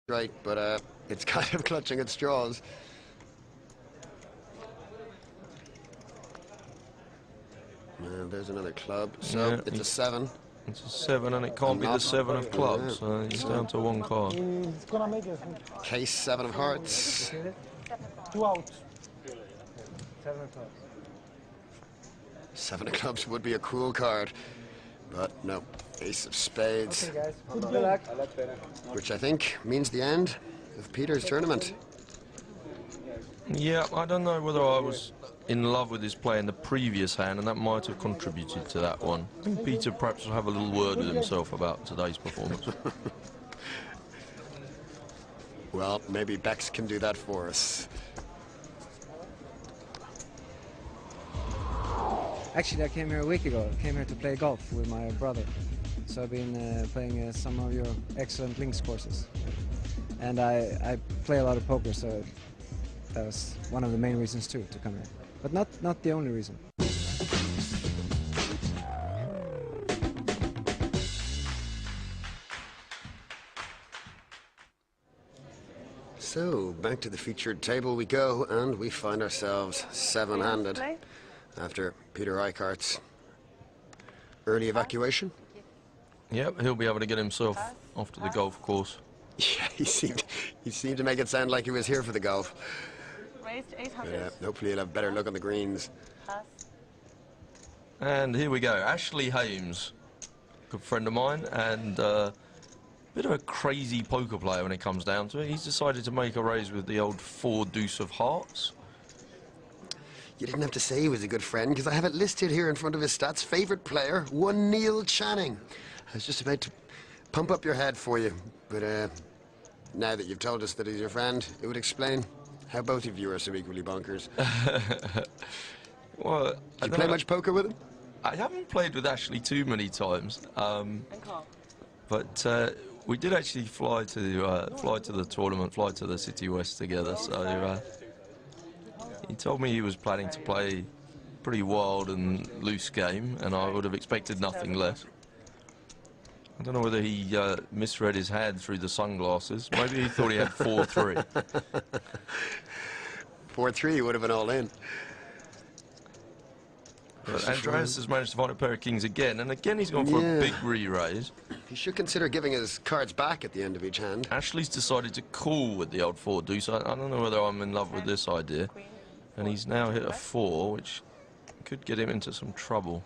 right, but it's kind of clutching at straws. There's another club, so Yeah, it's a 7. It's a 7, and it can't be the 7 of clubs, so he's down to 1 card. He's gonna make it. Case 7 of hearts. 2 out. 7 of clubs. 7 of clubs would be a cool card, but no. Ace of spades. Okay, guys. Good luck. Which I think means the end of Peter's tournament. Yeah, I don't know whether I was in love with his play in the previous hand, and that might have contributed to that one. I think Peter perhaps will have a little word with himself about today's performance. Well, maybe Bex can do that for us. Actually, I came here a week ago. I came here to play golf with my brother. So I've been playing some of your excellent links courses. And I play a lot of poker, so that was one of the main reasons too to come here. But not the only reason. So, back to the featured table we go, and we find ourselves 7-handed after Peter Eichhardt's early evacuation. Yep, he'll be able to get himself off to the golf course. Yeah, he seemed to make it sound like he was here for the golf. Raised to 800. Yeah, hopefully he'll have better luck on the greens. Pass. And here we go, Ashley Hames, good friend of mine, and bit of a crazy poker player when it comes down to it. He's decided to make a raise with the old 4 deuce of hearts. You didn't have to say he was a good friend, because I have it listed here in front of his stats. Favourite player, one Neil Channing. I was just about to pump up your head for you, but now that you've told us that he's your friend, it would explain how both of you are so equally bonkers. Well, Did you play much poker with him? I haven't played with Ashley too many times, but we did actually fly to the tournament, fly to the City West together. So he told me he was planning to play pretty wild and loose game, and I would have expected nothing less. I don't know whether he misread his hand through the sunglasses. Maybe he thought he had 4-3. 4-3 would have been all in. But Andreas has managed to find a pair of kings again, and again he's gone for a big re-raise. He should consider giving his cards back at the end of each hand. Ashley's decided to call with the old 4 deuce. I don't know whether I'm in love with this idea. And he's now hit a 4, which could get him into some trouble.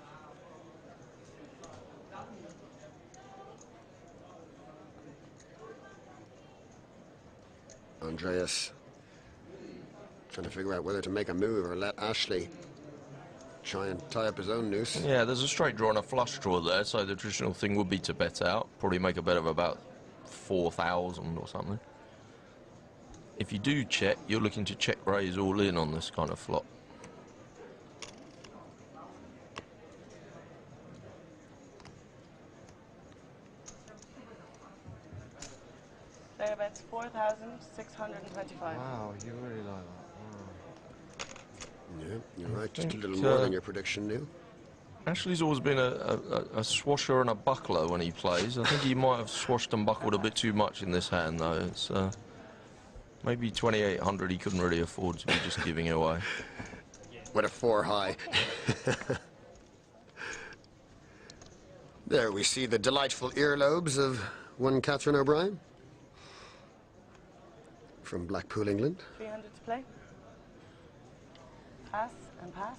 Andreas trying to figure out whether to make a move or let Ashley try and tie up his own noose. Yeah, there's a straight draw and a flush draw there, so the traditional thing would be to bet out. Probably make a bet of about 4,000 or something. If you do check, you're looking to check raise all in on this kind of flop. Thereabouts 4,625. Wow, you really like that. Yeah, you're right. Just a little more than your prediction, Neil. Ashley's always been a swasher and a buckler when he plays. I think he might have swashed and buckled a bit too much in this hand, though. It's maybe 2,800 he couldn't really afford to be just giving away. With a 4 high. There we see the delightful earlobes of one Catherine O'Brien from Blackpool, England. 300 to play. Pass and pass.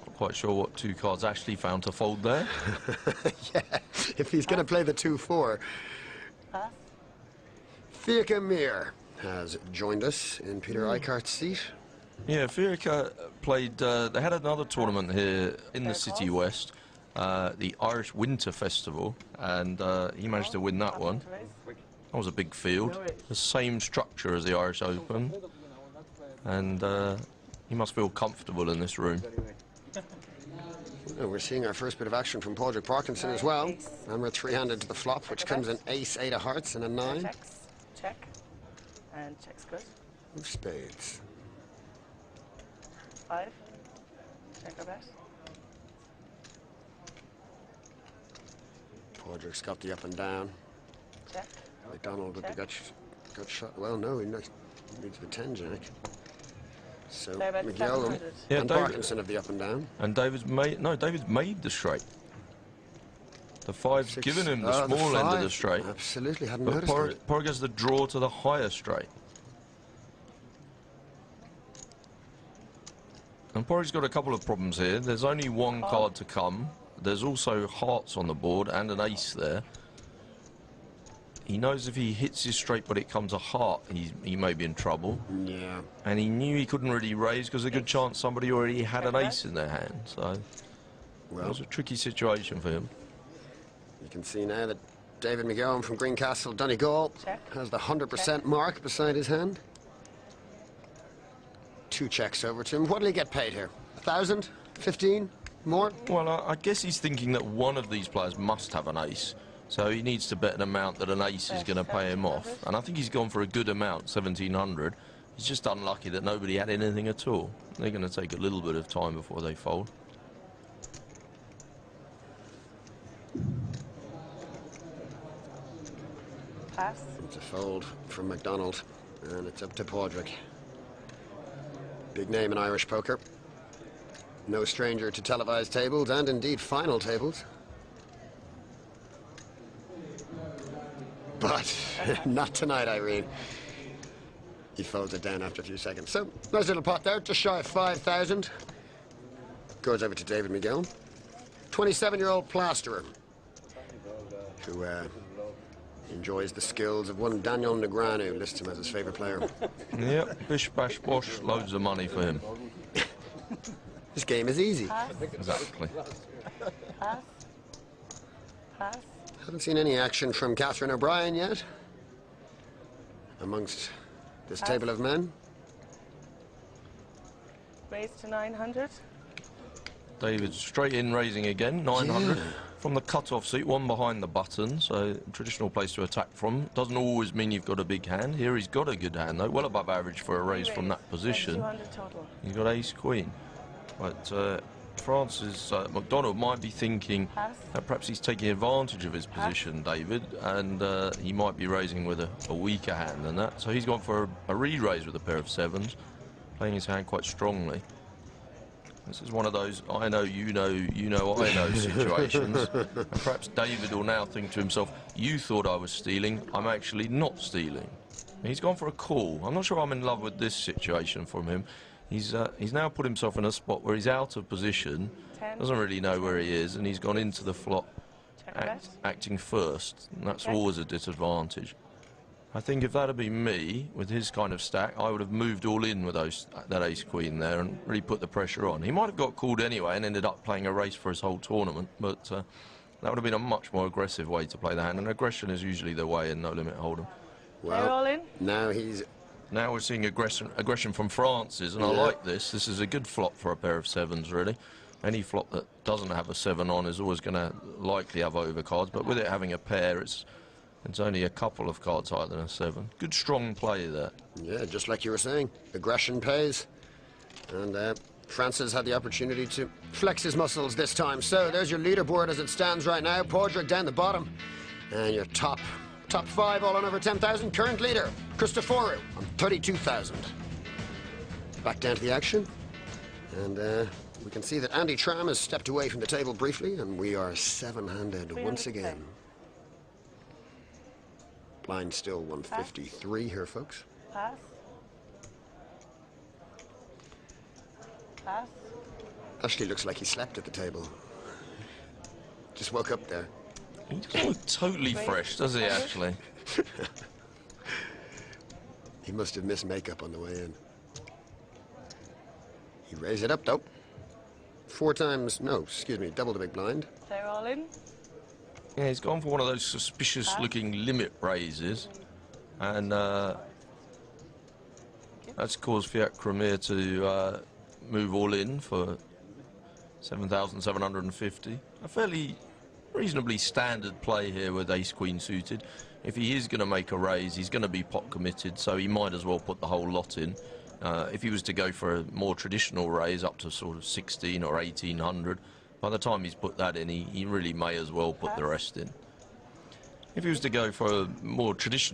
Not quite sure what 2 cards Ashley found to fold there. Yeah, if he's going to play the 2-4. Pass. Fiacre Mir has joined us in Peter Eichhardt's seat. Yeah, Fiacre played, they had another tournament here in the City West, the Irish Winter Festival, and he managed to win that one. That was a big field, the same structure as the Irish Open, and he must feel comfortable in this room. Oh, we're seeing our first bit of action from Padraig Parkinson as well, and we're 3-handed to the flop, which comes in ace, 8 of hearts, and a 9. Checks. Check. And check's good. Of spades. 5. Check or bet. Padraig's got the up and down. Check. McDonald with the gut shot. Well, no, he needs the 10 jack. So They're about Miguel 700. Yeah, and David- Parkinson have the up and down. And David's made the straight. The five's given him the Oh, small end of the five. straight. Absolutely, hadn't But noticed that. Porrick has the draw to the higher straight. And Porrick's got a couple of problems here. There's only one card to come. There's also hearts on the board and an ace there. He knows if he hits his straight but it comes a heart, he may be in trouble. Yeah. And he knew he couldn't really raise because there's a good chance somebody already had an ace in their hand. So it Well, was a tricky situation for him. you can see now that David McGowan from Greencastle, Donegal, Check. has the 100% mark beside his hand. 2 checks over to him. What'll he get paid here? 1,000? 15? More? Well, I guess he's thinking that one of these players must have an ace. So he needs to bet an amount that an ace is going to pay him off. And I think he's gone for a good amount, 1,700. He's just unlucky that nobody had anything at all. They're going to take a little bit of time before they fold. Pass. It's a fold from McDonald, and it's up to Padraig. Big name in Irish poker. No stranger to televised tables, and indeed final tables. But not tonight, Irene. He folds it down after a few seconds. So, nice little pot there, just shy of 5,000. Goes over to David McGill. 27-year-old plasterer who enjoys the skills of one Daniel Negreanu, who lists him as his favourite player. Yep, bish, bash, bosh, loads of money for him. This game is easy. Pass. Exactly. Pass. Pass. Haven't seen any action from Catherine O'Brien yet amongst this table of men. Raise to 900. David straight in raising again, 900. Yeah. From the cut-off seat, one behind the button, so traditional place to attack from. Doesn't always mean you've got a big hand. Here he's got a good hand, though, well above average for a raise from that position. 200 total. He's got ace-queen. But Francis McDonald might be thinking Pass. that perhaps he's taking advantage of his position, David, and he might be raising with a weaker hand than that. So he's gone for a re-raise with a pair of sevens, playing his hand quite strongly. This is one of those I know, I know situations. And perhaps David will now think to himself, you thought I was stealing, I'm actually not stealing. He's gone for a call. I'm not sure I'm in love with this situation from him. He's now put himself in a spot where he's out of position, 10. doesn't really know where he is, and he's gone into the flop Check bet. acting first. And that's Okay. always a disadvantage. I think if that had been me, with his kind of stack, I would have moved all in with that ace-queen there and really put the pressure on. He might have got called anyway and ended up playing a race for his whole tournament, but that would have been a much more aggressive way to play the hand, and aggression is usually the way in no-limit hold'em. They're all in. Now he's Now we're seeing aggression from Francis, and I Yeah. like this. This is a good flop for a pair of sevens, really. Any flop that doesn't have a 7 on is always going to likely have overcards, but with it having a pair, it's only a couple of cards higher than a 7. Good strong play there. Yeah, just like you were saying, aggression pays. And Francis had the opportunity to flex his muscles this time. So there's your leaderboard as it stands right now. Padraig down the bottom. And your top 5 all on over 10,000. Current leader, Christoforu, on 32,000. Back down to the action. And we can see that Andy Tram has stepped away from the table briefly, and we are 7-handed once 300%. again. Blind still 153 here, folks. Pass. Pass. Actually looks like he slept at the table. Just woke up there. He doesn't look totally fresh, does he, actually? He must have missed makeup on the way in. He raised it up, though. 4 times, no, excuse me, double the big blind. They're all in. Yeah, he's gone for one of those suspicious-looking limit raises, and that's caused Fiat Crimea to move all in for 7,750. A fairly reasonably standard play here with ace-queen suited. If he is going to make a raise, he's going to be pot committed, so he might as well put the whole lot in. If he was to go for a more traditional raise up to sort of 16 or 1,800, by the time he's put that in, he really may as well put the rest in. If he was to go for a more traditional